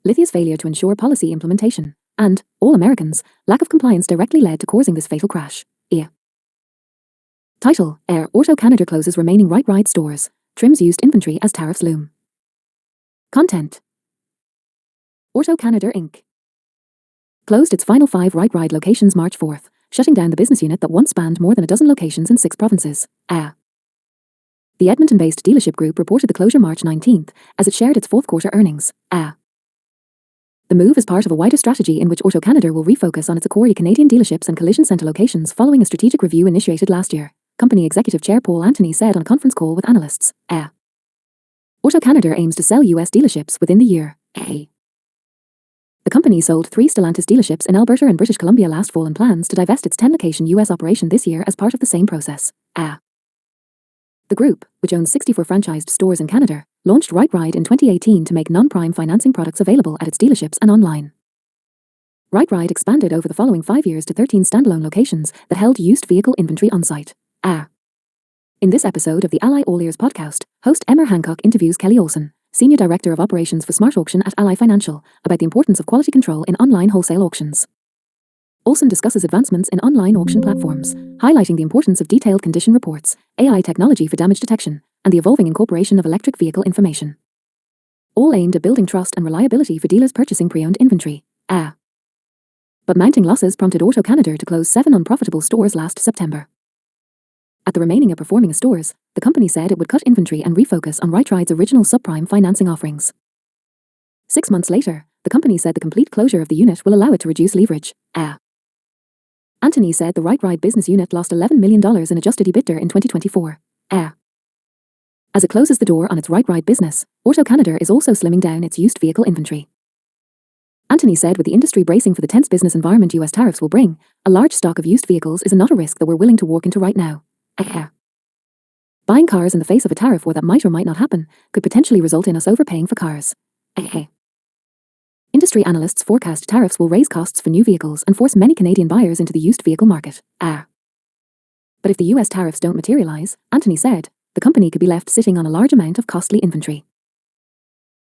Lithia's failure to ensure policy implementation, and all Americans, lack of compliance directly led to causing this fatal crash. Title: Auto Canada closes remaining Right Ride stores, trims used inventory as tariffs loom. Content: Auto Canada Inc. closed its final 5 Right Ride locations March 4th, shutting down the business unit that once spanned more than a dozen locations in 6 provinces. The Edmonton-based dealership group reported the closure March 19th as it shared its fourth quarter earnings. The move is part of a wider strategy in which Auto Canada will refocus on its core Canadian dealerships and collision centre locations following a strategic review initiated last year, company executive chair Paul Antony said on a conference call with analysts. Auto Canada aims to sell US dealerships within the year. The company sold 3 Stellantis dealerships in Alberta and British Columbia last fall and plans to divest its 10-location US operation this year as part of the same process. The group, which owns 64 franchised stores in Canada, launched Right Ride in 2018 to make non-prime financing products available at its dealerships and online. Right Ride expanded over the following 5 years to 13 standalone locations that held used vehicle inventory on-site. In this episode of the Ally All Ears podcast, host Emma Hancock interviews Kelly Olson, Senior Director of Operations for Smart Auction at Ally Financial, about the importance of quality control in online wholesale auctions. Olson discusses advancements in online auction platforms, highlighting the importance of detailed condition reports, AI technology for damage detection, and the evolving incorporation of electric vehicle information. All aimed at building trust and reliability for dealers purchasing pre-owned inventory. But mounting losses prompted Auto Canada to close 7 unprofitable stores last September. At the remaining performing stores, the company said it would cut inventory and refocus on Right Ride's original subprime financing offerings. 6 months later, the company said the complete closure of the unit will allow it to reduce leverage. Antony said the Right Ride business unit lost $11 million in adjusted EBITDA in 2024. As it closes the door on its Right Ride business, Auto Canada is also slimming down its used vehicle inventory. Antony said with the industry bracing for the tense business environment US tariffs will bring, a large stock of used vehicles is not a risk that we're willing to walk into right now. Buying cars in the face of a tariff war that might or might not happen could potentially result in us overpaying for cars. Industry analysts forecast tariffs will raise costs for new vehicles and force many Canadian buyers into the used vehicle market. But if the US tariffs don't materialize, Antony said, the company could be left sitting on a large amount of costly inventory.